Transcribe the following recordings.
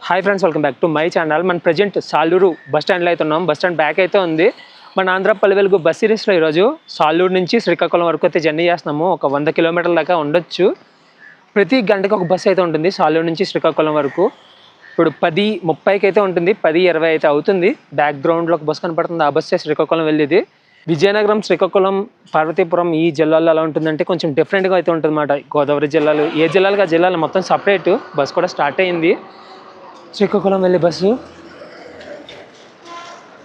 Hi friends, welcome back to my channel. మన present Saluru bus స్టాండ్లో అయితే ఉన్నాం. బస్ స్టాండ్ బ్యాక్ అయితే ఉంది. మన ఆంధ్ర పల్లె వెలుగు బస్ సిరీస్లో ఈరోజు సాలూరు నుంచి శ్రీకాకుళం వరకు అయితే జర్నీ చేస్తున్నాము. ఒక 100 కిలోమీటర్ల దాకా ఉండొచ్చు. ప్రతి గంటకి ఒక బస్సు అయితే ఉంటుంది సాలూరు నుంచి శ్రీకాకుళం వరకు. ఇప్పుడు 10:30కి అయితే ఉంటుంది, 10:20 అయితే అవుతుంది. బ్యాక్గ్రౌండ్లో ఒక బస్సు కనపడుతుంది, ఆ బస్సే శ్రీకాకుళం వెళ్ళేది. విజయనగరం, శ్రీకాకుళం, పార్వతీపురం ఈ జిల్లాలో ఎలా ఉంటుందంటే కొంచెం డిఫరెంట్గా అయితే ఉంటుంది అన్నమాట. గోదావరి జిల్లాలు ఏ జిల్లాలుగా జిల్లాలు మొత్తం సపరేట్. బస్ కూడా స్టార్ట్ అయింది. శ్రీకాకుళం వెళ్ళే బస్సు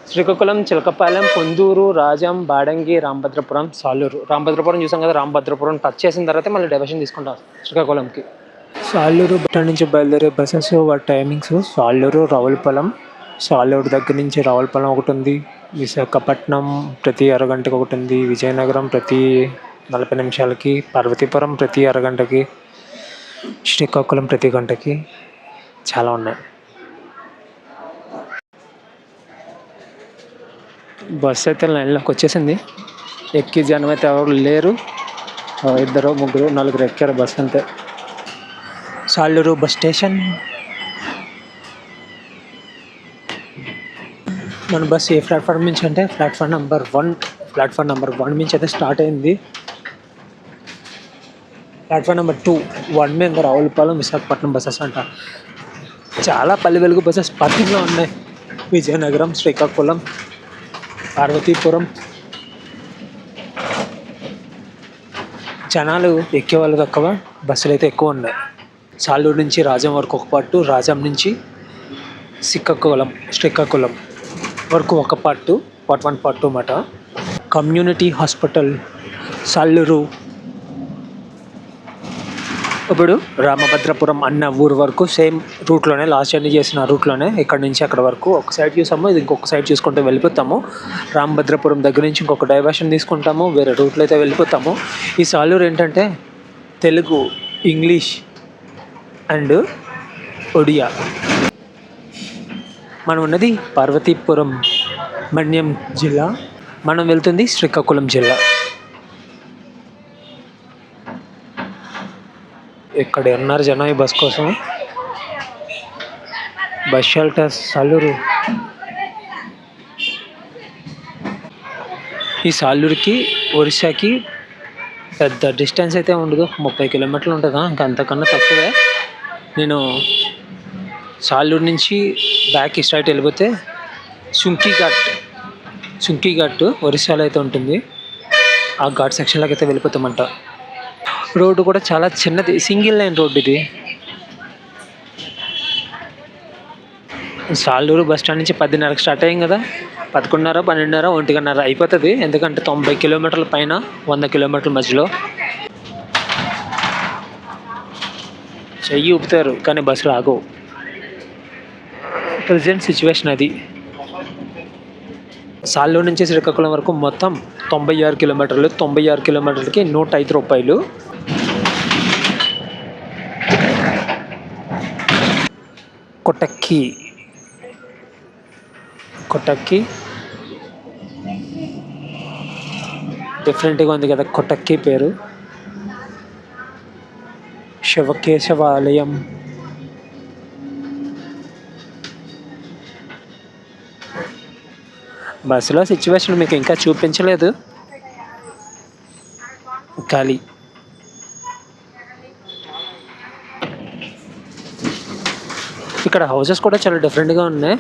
శ్రీకాకుళం, చిలకపాలెం, పొందూరు, రాజం, బాడంగి, రామభద్రపురం, సాలూరు. రామభద్రపురం చూసాం కదా, రామభద్రపురం టచ్ చేసిన తర్వాత మళ్ళీ డైవర్షన్ తీసుకుంటాం శ్రీకాకుళంకి. సాలూరు బస్ స్టాండ్ నుంచి బయలుదేరే బస్సెస్ వాటి టైమింగ్స్: సాలూరు, రావులపాలెం. సాలూరు దగ్గర నుంచి రావులపాలెం ఒకటి ఉంది, విశాఖపట్నం ప్రతి అరగంటకి ఒకటి ఉంది, విజయనగరం ప్రతి 40 నిమిషాలకి, పార్వతీపురం ప్రతి అరగంటకి, శ్రీకాకుళం ప్రతి గంటకి. చాలా ఉన్నాయి. బస్సు అయితే లైన్లోకి వచ్చేసింది. ఎక్కి జనం అయితే ఎవరు లేరు. 2, 3, 4 ఎక్కారు బస్సు అంతే. Saluru bus station. మన బస్సు ఏ ప్లాట్ఫామ్ నుంచి అంటే ప్లాట్ఫామ్ నెంబర్ 1 నుంచి అయితే స్టార్ట్ అయింది. ప్లాట్ఫామ్ నెంబర్ 2, 1 మీద రావులపాలెం, విశాఖపట్నం బస్సెస్ అంట. చాలా పల్లె వెలుగు బస్సెస్ పార్కింగ్లో ఉన్నాయి. విజయనగరం, శ్రీకాకుళం, పార్వతీపురం. జనాలు ఎక్కేవాళ్ళు తక్కువ, బస్సులు అయితే ఎక్కువ ఉన్నాయి. సాలూరు నుంచి రాజం వరకు ఒక పార్టు, రాజం నుంచి శ్రీకాకుళం వరకు ఒక పార్ట్ 1, పార్ట్ 2 అన్నమాట. Community hospital Saluru. ఇప్పుడు రామభద్రపురం అన్న ఊరు వరకు సేమ్ రూట్లోనే, లాస్ట్ జర్నీ చేసిన రూట్లోనే ఇక్కడ నుంచి అక్కడ వరకు ఒక సైడ్ చూసాము, ఇది ఇంకొక సైడ్ చూసుకుంటూ వెళ్ళిపోతాము. రామభద్రపురం దగ్గర నుంచి ఇంకొక డైవర్షన్ తీసుకుంటాము, వేరే రూట్లో అయితే వెళ్ళిపోతాము. ఈ సాలూరు ఏంటంటే తెలుగు, ఇంగ్లీష్ అండ్ ఒడియా. మనం ఉన్నది పార్వతీపురం మన్యం జిల్లా, మనం వెళ్తుంది శ్రీకాకుళం జిల్లా. ఇక్కడ ఉన్నారు జనం ఈ బస్ కోసం. Bus shelter Saluru. ఈ సాలూరుకి ఒరిస్సాకి పెద్ద డిస్టెన్స్ అయితే ఉండదు, 30 కిలోమీటర్లు ఉంటుందా, ఇంకా అంతకన్నా తక్కువే. నేను సాలూరు నుంచి బ్యాక్ స్ట్రైట్ వెళ్ళిపోతే సుంకీ ఘాట్ ఒరిస్సాలో అయితే ఉంటుంది. ఆ ఘాట్ సెక్షన్లోకి అయితే వెళ్ళిపోతామంట. రోడ్డు కూడా చాలా చిన్నది, సింగిల్ లైన్ రోడ్డు ఇది. సాలూరు బస్ స్టాండ్ నుంచి 10:30కి స్టార్ట్ అయ్యాం కదా, 11:30, 12:30, 1:30 అయిపోతుంది. ఎందుకంటే 90 కిలోమీటర్ల పైన, 100 కిలోమీటర్ల మధ్యలో. చెయ్యి ఊపుతారు కానీ బస్సులు ఆగవు. ప్రజెంట్ సిచ్యువేషన్ అది. సాలూరు నుంచి శ్రీకాకుళం వరకు మొత్తం 96 కిలోమీటర్లు. 96 కిలోమీటర్లకి 105 రూపాయలు. కొటక్కి డిఫరెంట్గా ఉంది కదా కొటక్కి పేరు. శివకేశవాలయం. బస్సులో సిచ్యువేషన్ మీకు ఇంకా చూపించలేదు, ఖాళీ. ఇక్కడ హౌసెస్ కూడా చాలా డిఫరెంట్గా ఉన్నాయి.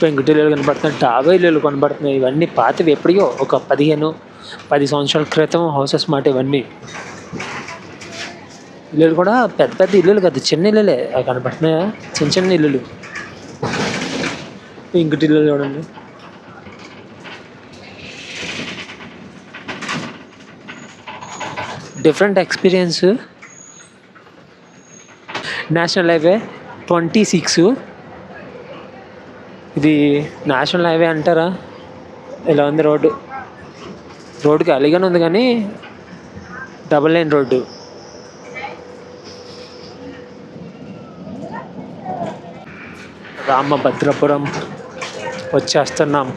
పెంకుటిల్లులు కనబడుతున్నాయి, డాబా ఇల్లులు కనబడుతున్నాయి. ఇవన్నీ పాతవి, ఎప్పుడో ఒక 15-10 సంవత్సరాల క్రితం హౌసెస్ మాట ఇవన్నీ. ఇల్లులు కూడా పెద్ద పెద్ద ఇల్లులు కాదు, చిన్న ఇల్లులే అవి కనబడుతున్నాయా, చిన్న ఇల్లులు. పెంకుటిల్లులు చూడండి. Different experience. National highway 26. ఇది నేషనల్ హైవే అంటారా? ఇలా ఉంది రోడ్డుకి అలిగానే ఉంది కానీ డబుల్ లైన్ రోడ్డు. రామభద్రపురం వచ్చేస్తున్నాం.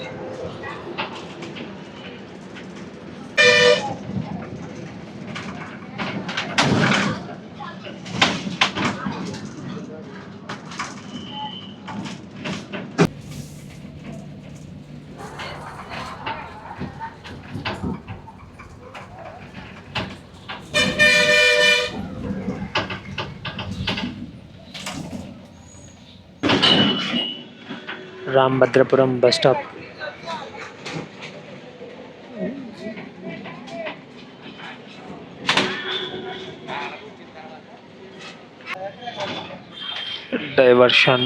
Rambhadrapuram bus stop. Diversion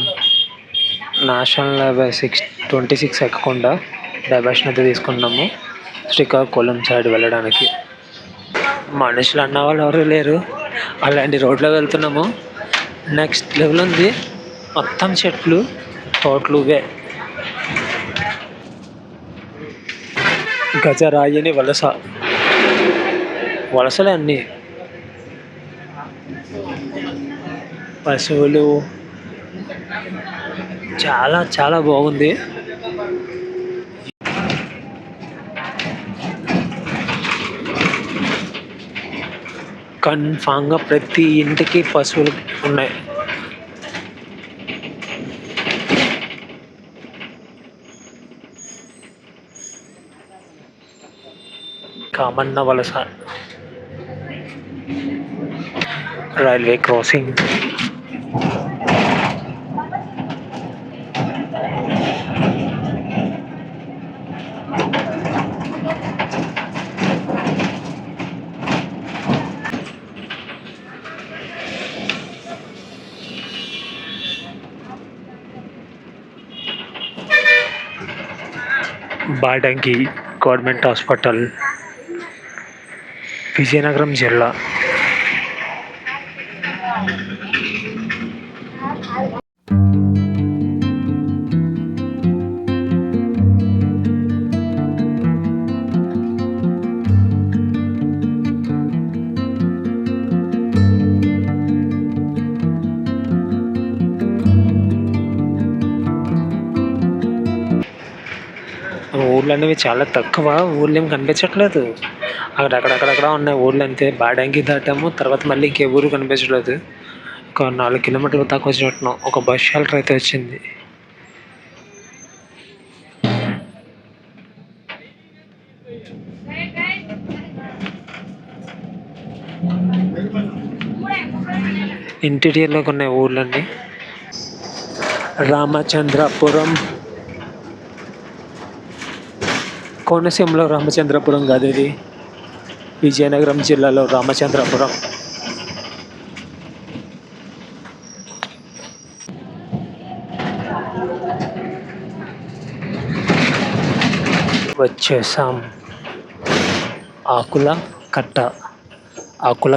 national highway 26 ఎక్కకుండా డైవర్షన్ అయితే తీసుకున్నాము శ్రీకాకుళం సైడ్ వెళ్ళడానికి. మనుషులు అన్న వాళ్ళు ఎవరు లేరు, అలాంటి రోడ్లో వెళ్తున్నాము. నెక్స్ట్ లెవెల్ ఉంది, మొత్తం చెట్లు తోటలువే. గజరాయిని వలసలే అన్నీ, పశువులు, చాలా చాలా బాగుంది. కన్ఫామ్గా ప్రతి ఇంటికి పశువులు ఉన్నాయి. కామన్న వలస railway crossing. Badangi government hospital, Vizianagaram జిల్లా. ఊళ్ళు అనేవి చాలా తక్కువ, ఊళ్ళు ఏమి కనిపించట్లేదు. అక్కడక్కడ ఉన్నాయి ఊళ్ళు అంతే. బాడంగి దాటాము, తర్వాత మళ్ళీ ఇంకే ఊరు కనిపించలేదు. ఒక 4 కిలోమీటర్ల దాకా వచ్చినట్టున్నాం. ఒక బస్ షెల్టర్ అయితే వచ్చింది. ఇంటీరియర్లోకి ఉన్నాయి ఊళ్ళన్నీ. రామచంద్రపురం, కోనసీమలో రామచంద్రపురం కాదు ఇది, విజయనగరం జిల్లాలో రామచంద్రపురం. వచ్చేసాం. ఆకుల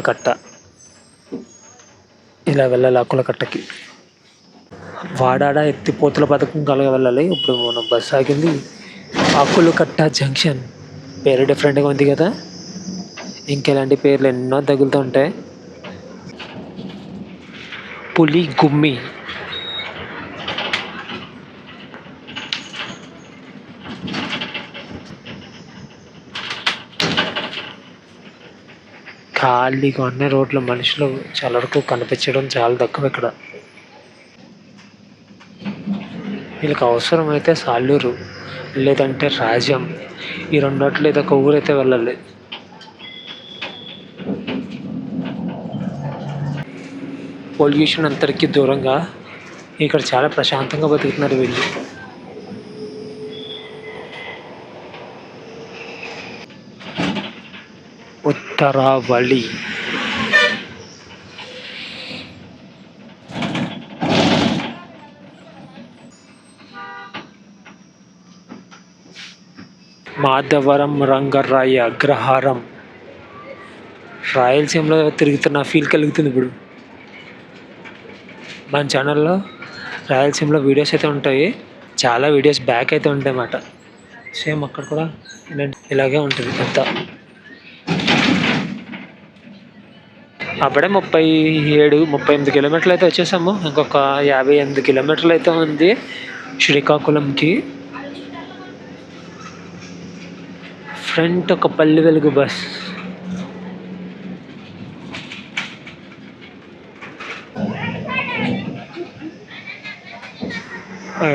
కట్ట ఇలా వెళ్ళాలి. ఆకుల కట్టకి వాడాడ ఎత్తిపోతుల పథకం కలగ వెళ్ళాలి. ఇప్పుడు మనం బస్సు ఆగింది ఆకులకట్ట జంక్షన్. పేరు డిఫరెంట్గా ఉంది కదా, ఇంకెలాంటి పేర్లు ఎన్నో తగులుతూ ఉంటాయి. పులి గుమ్మి, ఖాళీగా ఉన్న రోడ్లు, మనుషులు చాలా వరకు కనిపించడం చాలా తక్కువ ఇక్కడ. వీళ్ళకి అవసరమైతే సాలూరు లేదంటే రాజ్యం, ఈ రెండోట్లు ఏదో ఒక ఊరైతే వెళ్ళాలి. పొల్యూషన్ అంతటికీ దూరంగా ఇక్కడ చాలా ప్రశాంతంగా బతుకుతున్నారు వీళ్ళు. ఉత్తరావళి, మాధవరం రంగరాయ అగ్రహారం. రాయలసీమలో తిరుగుతున్న ఫీల్ కలుగుతుంది ఇప్పుడు. మన ఛానల్లో రాయలసీమలో వీడియోస్ అయితే ఉంటాయి, చాలా వీడియోస్ బ్యాక్ అయితే ఉంటాయి అన్నమాట. సేమ్ అక్కడ కూడా ఇలాగే ఉంటుంది అంతా. అప్పుడే 38 కిలోమీటర్లు అయితే వచ్చేసాము. ఇంకొక 58 కిలోమీటర్లు అయితే ఉంది శ్రీకాకుళంకి. ఫ్రంట్ ఒక పల్లె వెలుగు బస్.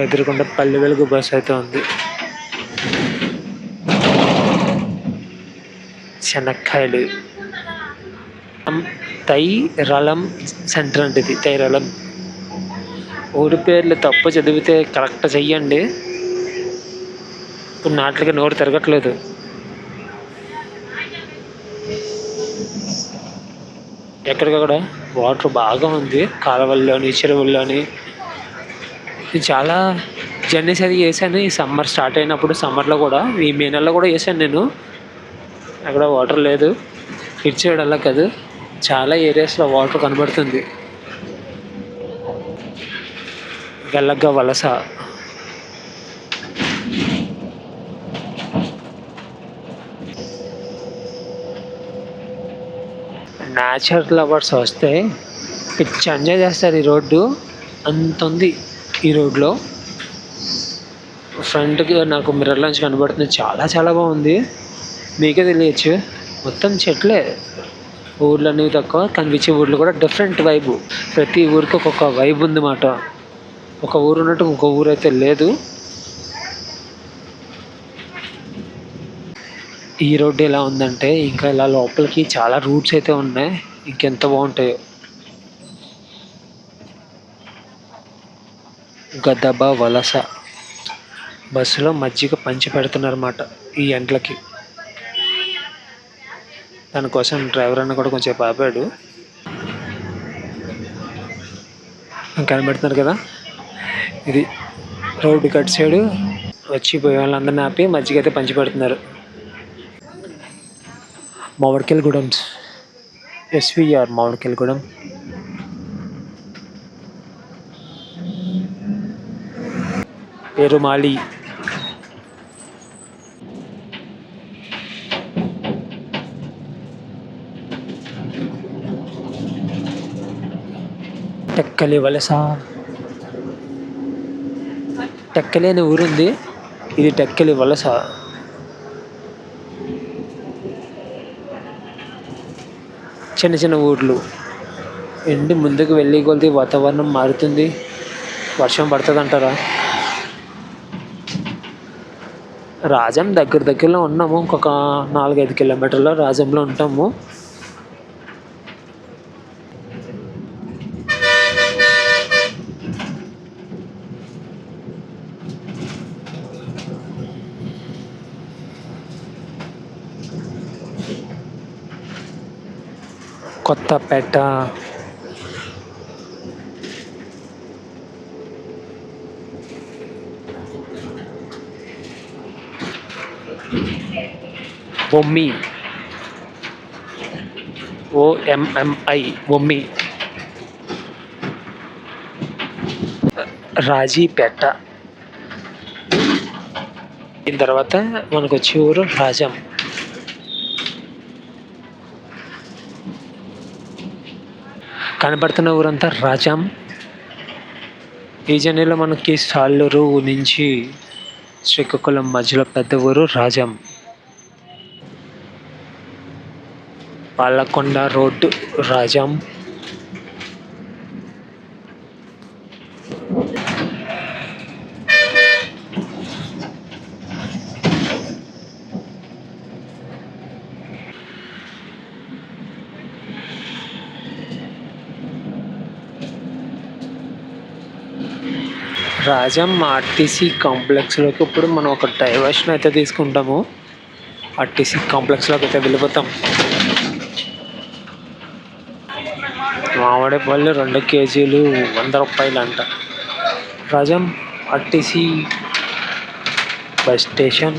ఎదురుకుండా పల్లె వెలుగు బస్ అయితే ఉంది. శనక్కాయలు, తైరళం సెంటర్ అంటే ఇది తైరళం. ఊరి పేర్లు తప్పు చదివితే కరెక్ట్ చెయ్యండి. ఇప్పుడు నాట్లకి నోరు తిరగట్లేదు. ఎక్కడికక్కడ వాటర్ బాగా ఉంది, కాలువల్లోని చెరువుల్లోని. ఇది చాలా జర్నీస్ అది చేశాను ఈ సమ్మర్ స్టార్ట్ అయినప్పుడు. సమ్మర్లో కూడా ఈ మే నెలలో కూడా చేశాను నేను. అక్కడ వాటర్ లేదు, ఇటు సైడ్ అలా కాదు, చాలా ఏరియాస్లో వాటర్ కనబడుతుంది. గల్లగ్గ వలస. నేచర్ లవర్స్ వస్తే పిచ్చి ఎంజాయ్ చేస్తారు. ఈ రోడ్డు అంత ఉంది. ఈ రోడ్లో ఫ్రంట్కి నాకు మిర్రర్లోంచి కనబడుతుంది, చాలా చాలా బాగుంది. మీకే తెలియచ్చు, మొత్తం చెట్లే. ఊర్లు అనేవి తక్కువ, కనిపించే ఊర్లు కూడా డిఫరెంట్ వైబు. ప్రతి ఊరికి ఒక్కొక్క వైబ్ ఉంది మాట. ఒక ఊరు ఉన్నట్టు ఇంకో ఊరు అయితే లేదు. ఈ రోడ్డు ఎలా ఉందంటే ఇంకా ఇలా లోపలికి చాలా రూట్స్ అయితే ఉన్నాయి, ఇంకెంత బాగుంటాయో. గదబ వలస. బస్సులో మజ్జిగ పంచి పెడుతున్నారన్నమాట ఈ ఎండలకి. దానికోసం డ్రైవర్ అన్న కూడా కొంచెం ఆపాడు. కనబడుతున్నారు కదా, ఇది రోడ్డు కట్ సైడు వచ్చిపోయే వాళ్ళందరినీ ఆపి మజ్జిగ అయితే పంచి పెడుతున్నారు. మామిడికాయలగూడెం, ఎస్విఆర్ మామిడికాయలగూడెం. పేరుమాలి. టెక్కలి వలస. టెక్కలి అనే ఊరుంది, ఇది టెక్కలి వలస. చిన్న చిన్న ఊర్లు. ఎండి ముందుకు వెళ్ళి కొలిది వాతావరణం మారుతుంది, వర్షం పడుతుంది అంటారా. రాజం దగ్గరలో ఉన్నాము, ఇంకొక 4-5 కిలోమీటర్లో రాజంలో ఉంటాము. కొత్తపేట. బొమ్మి, OMMI బొమ్మి. రాజీపేట. దీని తర్వాత మనకు వచ్చే ఊరు రాజం. కనబడుతున్న ఊరంతా రాజం. ఈ జర్నీలో మనకి సాలూరు నుంచి శ్రీకాకుళం మధ్యలో పెద్ద ఊరు రాజం. పాలకొండ రోడ్డు రాజం. రాజం ఆర్టీసీ కాంప్లెక్స్లోకి ఇప్పుడు మనం ఒక డైవర్షన్ అయితే తీసుకుంటాము. ఆర్టీసీ కాంప్లెక్స్లోకి అయితే వెళ్ళిపోతాం. మామిడి పళ్ళు 2 కేజీలు 100 రూపాయలు అంట. Rajam RTC bus station.